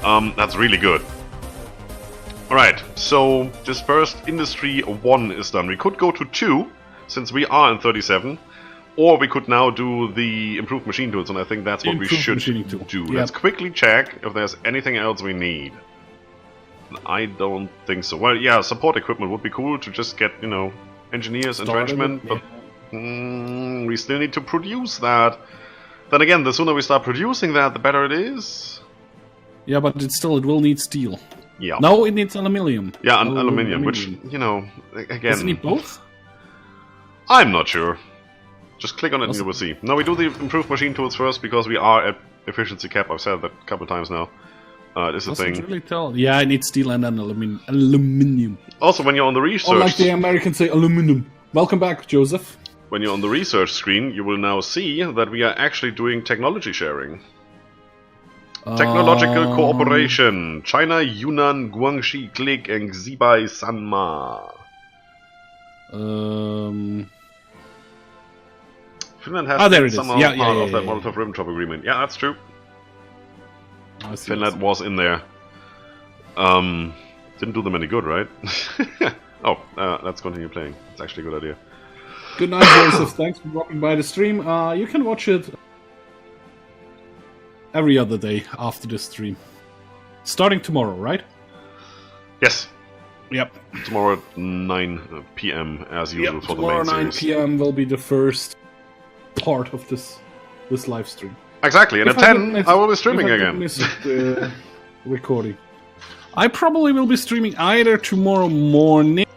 That's really good. Alright, so dispersed industry 1 is done. We could go to 2, since we are in 37, or we could now do the improved machine tools, and I think that's what we should do. Yep. Let's quickly check if there's anything else we need. I don't think so. Well, yeah, support equipment would be cool to just get, you know, engineers, entrenchment, but we still need to produce that. Then again, the sooner we start producing that, the better it is. Yeah, but it will need steel. Yeah. No, it needs aluminium. Yeah, aluminium, which, you know, again... Does it need both? I'm not sure. Just click on it and you will see. No, we do the improved machine tools first because we are at efficiency cap. I've said that a couple of times now. This is a thing. Really tell. Yeah, I need steel and then aluminium. Also, when you're on the research... Or like the Americans say, aluminum. Welcome back, Joseph. When you're on the research screen, you will now see that we are actually doing technology sharing. Technological cooperation. China, Yunnan, Guangxi, Klik, and Xibai, Sanma. Finland has been somehow part of that Molotov-Ribbentrop agreement. Yeah, that's true. Finland was in there. Didn't do them any good, right? Let's continue playing. It's actually a good idea. Good night, Joseph. Thanks for dropping by the stream. You can watch it every other day after the stream. Starting tomorrow, right? Yes. Yep. Tomorrow at 9 PM as usual for the main series. Tomorrow 9 PM will be the first part of this live stream. Exactly, and at 10 I will be streaming again. Recording. I probably will be streaming either tomorrow morning.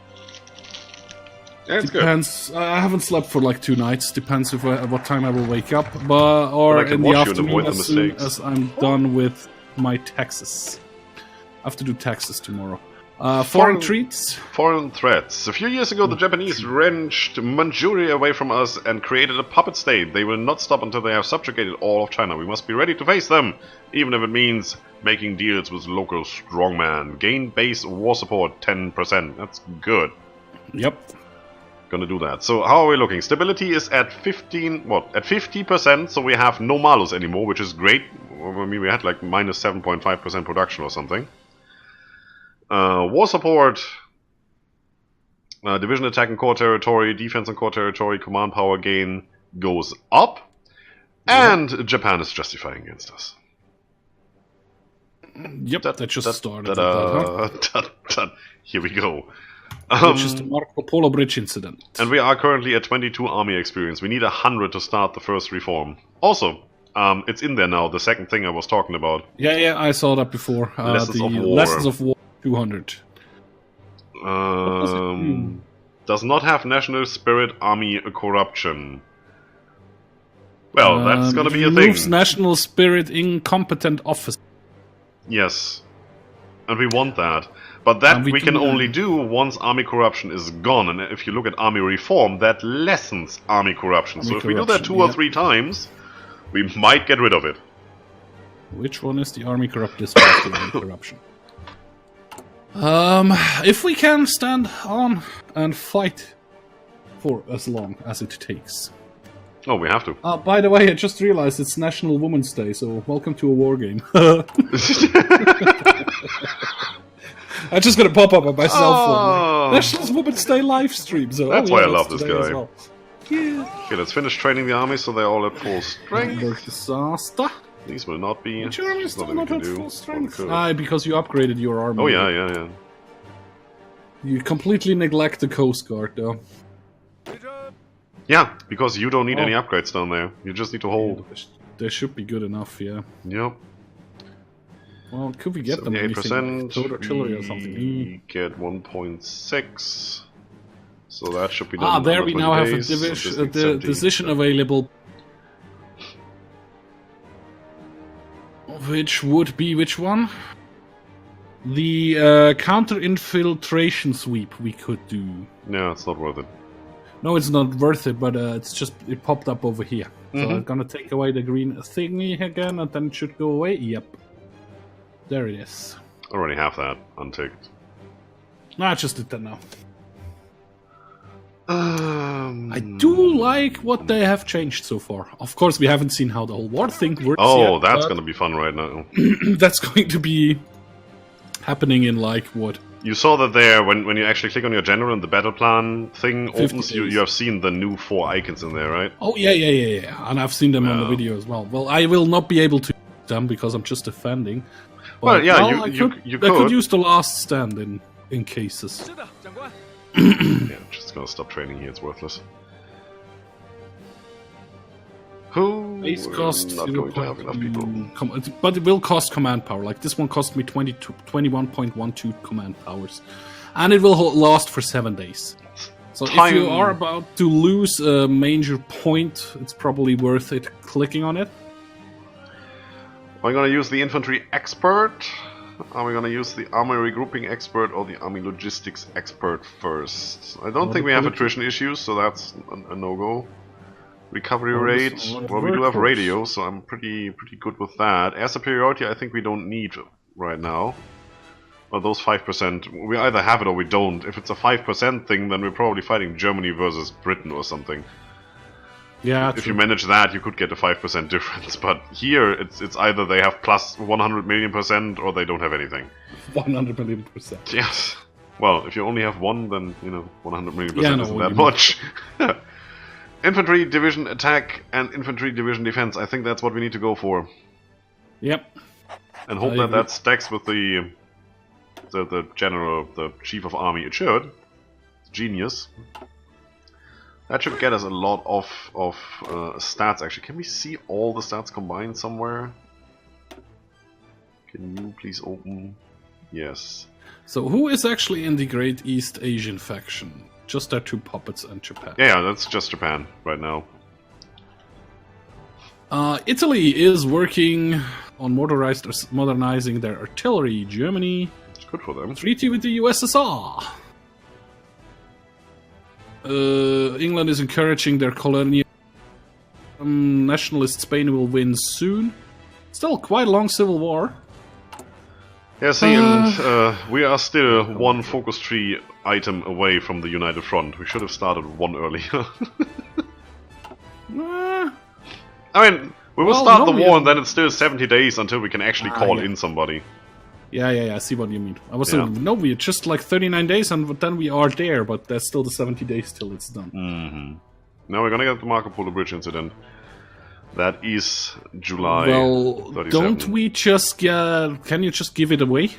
Yeah, it's depends. Good. I haven't slept for like 2 nights. Depends if what time I will wake up, or in the afternoon as soon as I'm done with my taxes. I have to do taxes tomorrow. Foreign treats? Foreign threats. A few years ago, the Japanese wrenched Manchuria away from us and created a puppet state. They will not stop until they have subjugated all of China. We must be ready to face them, even if it means making deals with local strongman. Gain base war support 10%. That's good. Yep. Gonna do that. So how are we looking? Stability is at 50%, so we have no malus anymore, which is great. I mean, we had like minus 7.5% production or something. War support, division attack in core territory, defense in core territory, command power gain goes up, and Japan is justifying against us. Yep, that just started. Here we go. Which is the Marco Polo Bridge incident. And we are currently at 22 army experience. We need 100 to start the first reform. Also, it's in there now, the second thing I was talking about. Yeah, I saw that before. Lessons of War. Lessons of War 200. Does not have national spirit, army corruption. Well, that's gonna be a thing. Removes national spirit, incompetent office. Yes. And we want that. But that we can only do once army corruption is gone. And if you look at army reform, that lessens army corruption. So if we do that 2 or 3 times, we might get rid of it. Which one is the army corruption? If we can stand on and fight for as long as it takes. Oh, we have to. By the way, I just realized it's National Women's Day, so welcome to a war game. I'm just gonna pop up on my cell phone. National Women's Day live stream. So that's why I love this guy. Well. Yeah. Okay, let's finish training the army so they're all at full strength. Disaster. These will not be. Which army is still not at full strength? Because you upgraded your army. Oh yeah. You completely neglect the Coast Guard, though. Yeah, because you don't need any upgrades down there. You just need to hold. They should be good enough, yeah. Yep. Well, could we get them anything? Like artillery or something? We get 1.6. So that should be done. There we now have a decision available. Which would be which one? The counter-infiltration sweep we could do. No, it's not worth it. No, it's not worth it, but it popped up over here. So I'm gonna take away the green thingy again, and then it should go away. Yep. There it is. Already have that unticked. I just did that now. I do like what they have changed so far. Of course, we haven't seen how the whole war thing works Oh, yet, that's going to be fun right now. That's going to be happening in, like, what? You saw that there, when you actually click on your general and the battle plan thing opens, you have seen the new 4 icons in there, right? Oh, yeah. And I've seen them on the video as well. Well, I will not be able to use them because I'm just defending. But, yeah, you could. I could use the last stand in cases. Yeah, I'm just gonna stop training here, it's worthless. Base cost not going to have enough people. But it will cost command power. Like, this one cost me 21.12 command powers. And it will last for 7 days. So if you are about to lose a major point, it's probably worth it clicking on it. Am I gonna use the infantry expert? Are we gonna use the army regrouping expert or the army logistics expert first? I don't think we have attrition issues, so that's a no-go. Recovery rate, well, we do have radio, so I'm pretty good with that. Air superiority, I think we don't need right now. Well, those 5%, we either have it or we don't. If it's a 5% thing, then we're probably fighting Germany versus Britain or something. Yeah, if you manage that, you could get a 5% difference. But here, it's either they have plus 100 million% or they don't have anything. 100 million%. Yes. Well, if you only have one, then 100 million% isn't that much. Infantry division attack and infantry division defense. I think that's what we need to go for. Yep. And hope that stacks with the general, the chief of army. It should. It's genius. That should get us a lot of stats, actually. Can we see all the stats combined somewhere? Can you please open? Yes. So who is actually in the Great East Asian faction? Just our 2 puppets and Japan. Yeah, that's just Japan right now. Italy is working on modernizing their artillery. Germany. It's good for them. Treaty with the USSR. England is encouraging their colonial. Nationalist Spain will win soon. Still quite a long civil war. Yeah, see, and we are still 1 focus tree item away from the United Front. We should have started 1 earlier. I mean, we will start the war and then it's still 70 days until we can actually call in somebody. Yeah, I see what you mean. I was saying, no, we're just like 39 days and then we are there, but there's still the 70 days till it's done. Now we're gonna get the Marco Polo Bridge incident. That is July 37. Don't we just can you just give it away?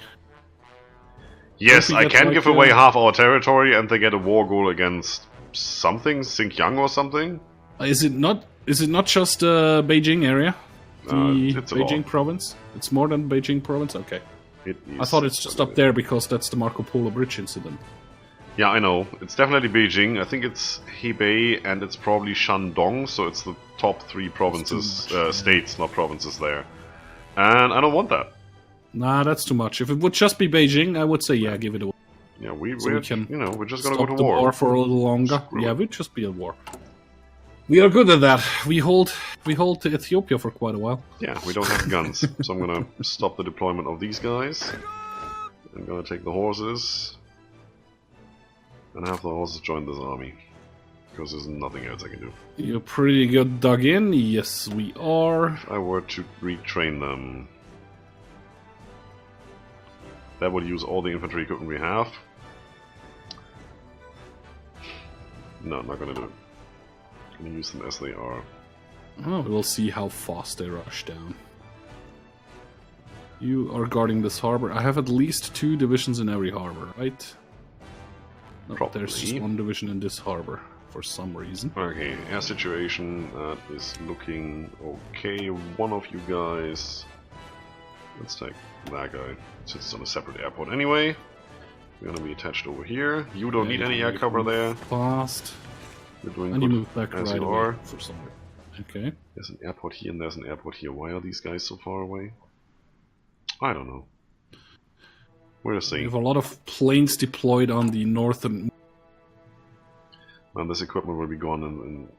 Yes, I can give away half our territory and they get a war goal against something, Xinjiang or something. Is it not just Beijing area? The Beijing province? It's more than Beijing province? Okay. I thought it's just up there because that's the Marco Polo Bridge incident. Yeah, I know. It's definitely Beijing. I think it's Hebei and it's probably Shandong, so it's the top 3 provinces, states, not provinces there. And I don't want that. Nah, that's too much. If it would just be Beijing, I would say, yeah, give it away. Yeah, we're just gonna go to war. war For a little longer. Yeah, we'd just be at war. We are good at that. We hold Ethiopia for quite a while. Yeah, we don't have guns, so I'm gonna stop the deployment of these guys. I'm gonna take the horses and have the horses join this army because there's nothing else I can do. You're pretty good dug in. Yes, we are. If I were to retrain them, that would use all the infantry equipment we have. No, I'm not gonna do it. I'm gonna use them as they are. Oh, we'll see how fast they rush down. You are guarding this harbor. I have at least 2 divisions in every harbor, right? No, there's just 1 division in this harbor for some reason. Okay, air situation is looking okay. One of you guys, let's take that guy, since it's on a separate airport anyway. We're gonna be attached over here. You don't need any air cover there. Fast. You're doing and good you move back as right you away are. for some reason. Okay. There's an airport here and there's an airport here. Why are these guys so far away? I don't know. We'll see. We have a lot of planes deployed on the northern. And this equipment will be gone in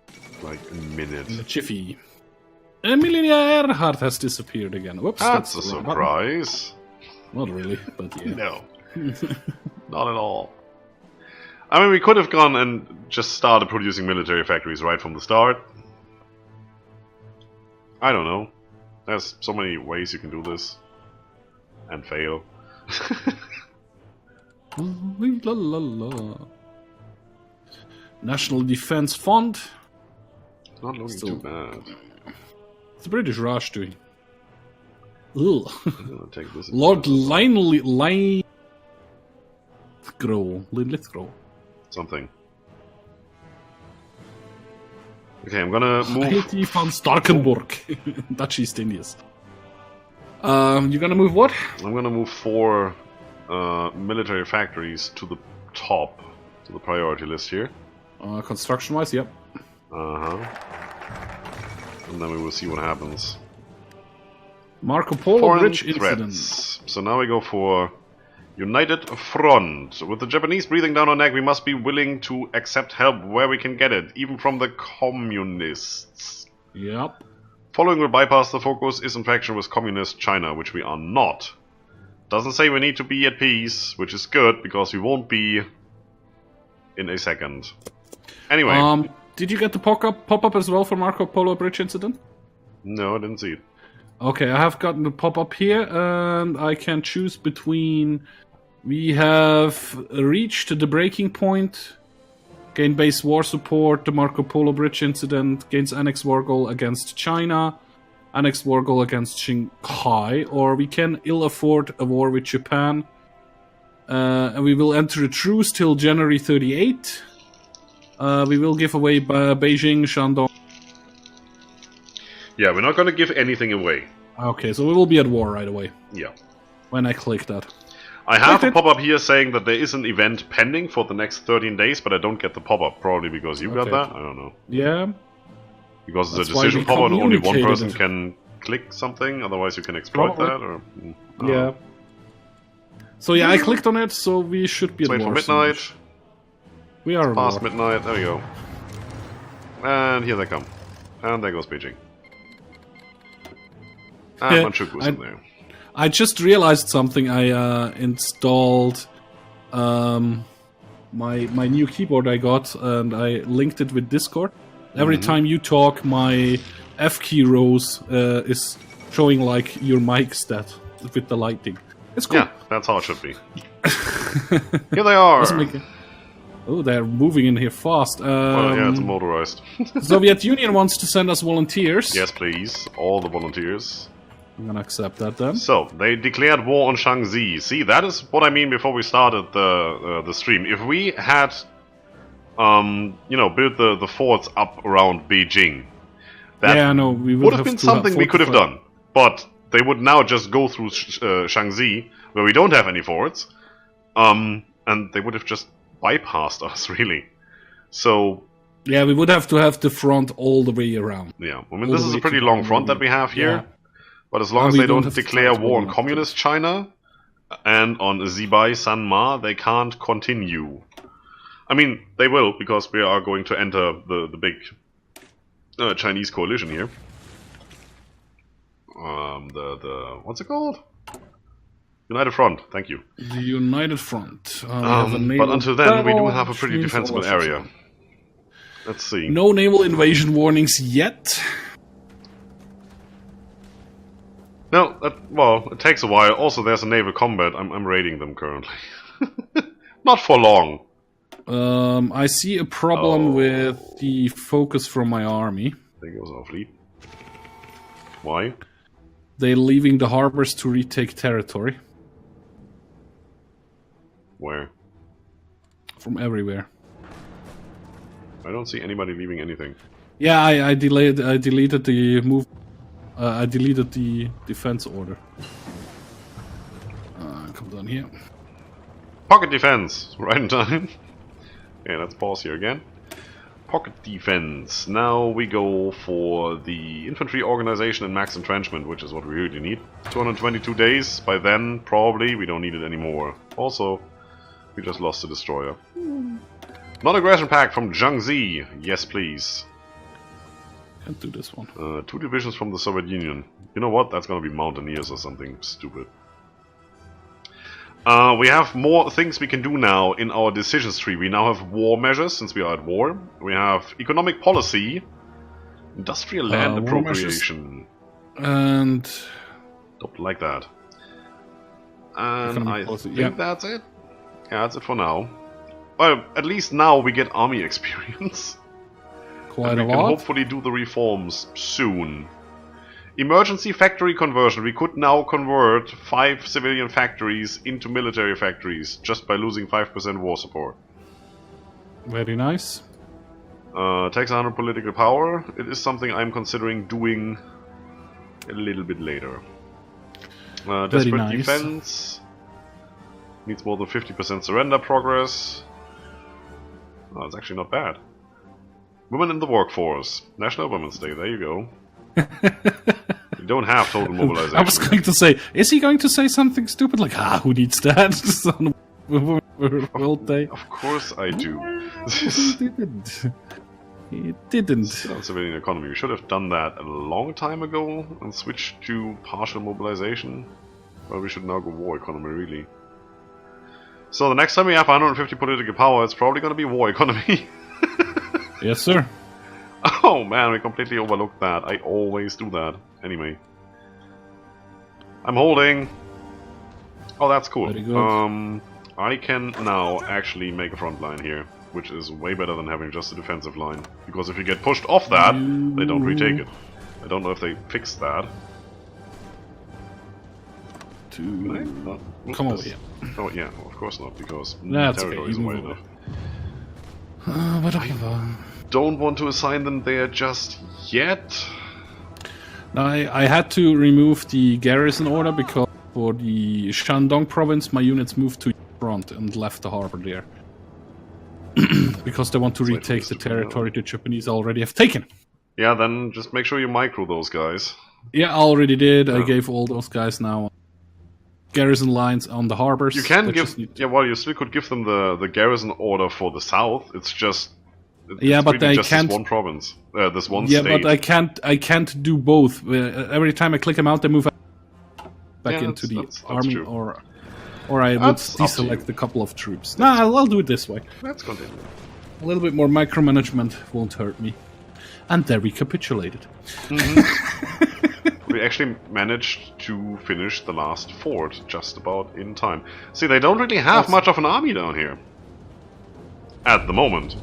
like a minute. In a jiffy. Emilia Earhart has disappeared again. Whoops. That's a surprise. Not really, but yeah. No. Not at all. I mean, we could have gone and just started producing military factories right from the start. I don't know. There's so many ways you can do this. And fail. La, la, la. National Defense Fund. Not looking too bad. It's the British Raj doing. Ugh. Take this Lord Lithgow. Something. Okay, I'm gonna move. Haiti van Starkenburg. Dutch East Indies. You're gonna move what? I'm gonna move 4 military factories to the top, to the priority list here. Construction-wise, yep. And then we will see what happens. Marco Polo Foreign Bridge threats. incident. So now we go for United Front. With the Japanese breathing down our neck, we must be willing to accept help where we can get it, even from the communists. Yep. Following will bypass the focus is in faction with communist China, which we are not. Doesn't say we need to be at peace, which is good, because we won't be in a second. Anyway. Did you get the pop-up as well for Marco Polo Bridge incident? No, I didn't see it. Okay, I have gotten the pop-up here, and I can choose between... We have reached the breaking point, gain base war support, the Marco Polo Bridge incident, gains annex war goal against China, annex war goal against Shanghai, or we can ill afford a war with Japan. And we will enter a truce till January 38. We will give away Beijing, Shandong. Yeah, we're not going to give anything away. Okay, so we will be at war right away. Yeah. When I click that. I have a pop-up here saying that there is an event pending for the next 13 days, but I don't get the pop-up, probably because you got that? I don't know. Yeah. Because it's a decision pop-up and only one person can click something, otherwise you can exploit that, or... Yeah. So yeah, I clicked on it, so we should be at war. Wait for midnight. We are past midnight, there we go. And here they come. And there goes Beijing. And Manchukuo's in there. I just realized something. I installed my new keyboard I got, and I linked it with Discord. Every time you talk, my F key rows is showing like your mic stat with the lighting. It's cool. Yeah, that's how it should be. Here they are. Oh, they're moving in here fast. Well, yeah, it's motorized. Soviet Union wants to send us volunteers. Yes, please. All the volunteers. I'm gonna accept that then. So, they declared war on Shaanxi. See, that is what I mean before we started the stream. If we had, built the forts up around Beijing, that would have been something we could have done. But they would now just go through Shaanxi, where we don't have any forts, and they would have just bypassed us, really. So... Yeah, we would have to have the front all the way around. Yeah, I mean, this is a pretty long front that we have here. Yeah. But as long as they don't declare war on communist China and on Zhibei Sanma, they can't continue. I mean, they will, because we are going to enter the big Chinese coalition here. What's it called? United Front, thank you. The United Front. But until then, we do have a pretty defensible area. Let's see. No naval invasion warnings yet. No, well, it takes a while. Also, there's a naval combat. I'm raiding them currently. Not for long. I see a problem with the focus from my army. There goes our fleet. Why? They're leaving the harbors to retake territory. Where? From everywhere. I don't see anybody leaving anything. Yeah, I deleted the move. I deleted the defense order. Come down here. Pocket defense, right in time. Okay, let's pause here again. Pocket defense. Now we go for the infantry organization and max entrenchment, which is what we really need. 222 days. By then, probably we don't need it anymore. Also, we just lost the destroyer. Non-aggression pact from Jiangxi. Yes, please. Can't do this one. 2 divisions from the Soviet Union. You know what? That's gonna be Mountaineers or something stupid. We have more things we can do now in our decisions tree. We now have war measures, since we are at war. We have economic policy, industrial land appropriation. And... Don't like that. And I think that's it. Yeah, that's it for now. Well, at least now we get army experience. Quite and we a lot. can hopefully do the reforms soon. Emergency factory conversion. We could now convert 5 civilian factories into military factories just by losing 5% war support. Very nice. Tax 100 political power. It is something I'm considering doing a little bit later. Desperate defense. Needs more than 50% surrender progress. Oh, it's actually not bad. Women in the workforce. National Women's Day, there you go. You don't have total mobilization. I was going to say, is he going to say something stupid like, who needs that on World Day? Of course I do. He didn't. He didn't. Still civilian economy. We should have done that a long time ago and switched to partial mobilization. Well, we should now go war economy, really. So the next time we have 150 political power, it's probably going to be war economy. Yes, sir. Oh man, we completely overlooked that. I always do that. Anyway. I'm holding. Oh, that's cool. Very good. I can now actually make a front line here, which is way better than having just a defensive line. Because if you get pushed off that, they don't retake it. I don't know if they fixed that. Come over here. Oh yeah, of course not, because territory isn't wide enough. Whatever. Don't want to assign them there just yet. Now, I had to remove the garrison order because for the Shandong province, my units moved to front and left the harbor there. Because they want to retake the territory the Japanese already have taken. Yeah, then just make sure you micro those guys. Yeah, I already did. I gave all those guys now garrison lines on the harbors. You can give... Yeah, well, you still could give them the garrison order for the south. It's just... Yeah, but really I just can't. This one province, this one state. Yeah, but I can't do both. Every time I click them out, they move back into the army, true. or I would deselect a couple of troops. Nah, I'll do it this way. Let's continue. A little bit more micromanagement won't hurt me. And there we capitulated. We actually managed to finish the last fort just about in time. See, they don't really have much of an army down here. At the moment.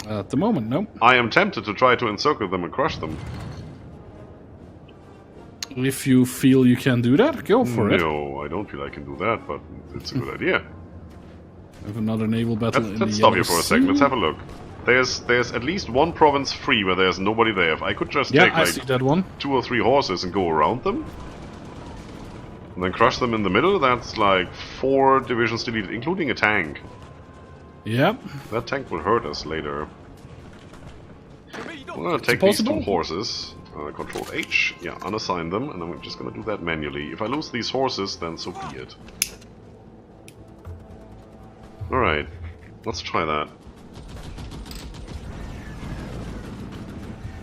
At the moment, no. I am tempted to try to encircle them and crush them. If you feel you can do that, go for it. No, I don't feel I can do that, but it's a good idea. We have another naval battle in the Let's stop here for a second. Let's have a look. There's at least one province free where there's nobody there. If I could just take like that one. 2 or 3 horses and go around them, and then crush them in the middle, that's like 4 divisions deleted, including a tank. Yep. That tank will hurt us later. I'm gonna take these 2 horses. Control H. Yeah, unassign them, and I'm just gonna do that manually. If I lose these horses, then so be it. Alright, let's try that.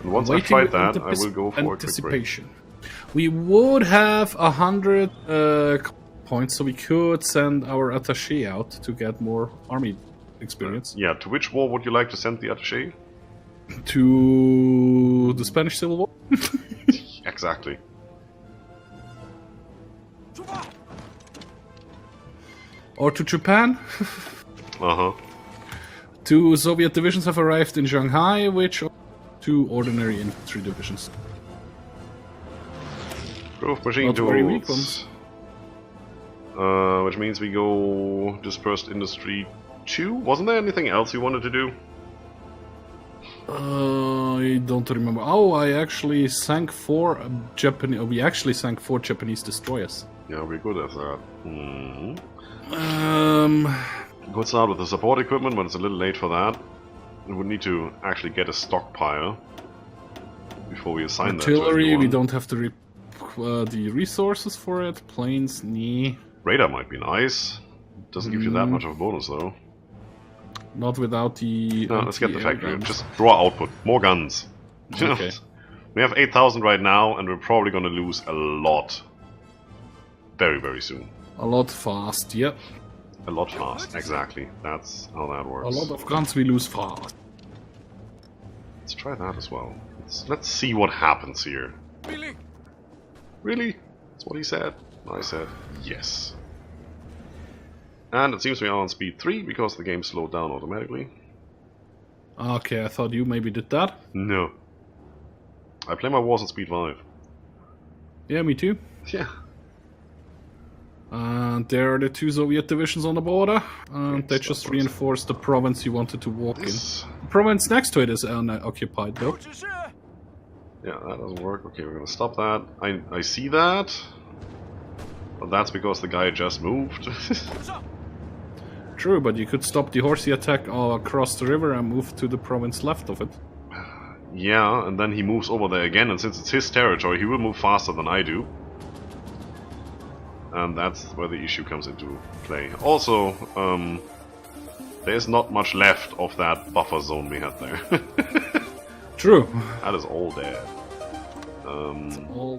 And once I've tried that, I will go for a quick break. We would have 100 points, so we could send our attaché out to get more army experience. Yeah, to which war would you like to send the attaché? To the Spanish Civil War? Exactly. Or to Japan? Uh-huh. 2 Soviet divisions have arrived in Shanghai, which are 2 ordinary infantry divisions. Growth machine tools. Which means we go dispersed industry 2. Wasn't there anything else you wanted to do? I don't remember. Oh, I actually sank 4 Japanese. We actually sank 4 Japanese destroyers. Yeah, we're good at that. Good start with the support equipment, but it's a little late for that. We would need to actually get a stockpile before we assign that to artillery. We don't have the resources for it. Planes, knee. Radar might be nice. Doesn't give you that much of a bonus though. Not without the... No, let's get the factory. Guns. Just draw output. More guns. Okay. We have 8,000 right now, and we're probably going to lose a lot. Very, very soon. A lot fast, yep. A lot fast, exactly. That's how that works. A lot of guns we lose fast. Let's try that as well. Let's see what happens here. Really? Really? That's what he said. I said yes. And it seems we are on speed 3 because the game slowed down automatically. Okay, I thought you maybe did that. No. I play my wars on speed 5. Yeah, me too. Yeah. And there are the 2 Soviet divisions on the border, and they just reinforced the province you wanted to walk in. The province next to it is unoccupied, though. Yeah, that doesn't work. Okay, we're gonna stop that. I see that, but that's because the guy just moved. True, but you could stop the horsey attack across the river and move to the province left of it. Yeah, and then he moves over there again, and since it's his territory, he will move faster than I do. And that's where the issue comes into play. Also, there's not much left of that buffer zone we had there. True. That is all dead. It's all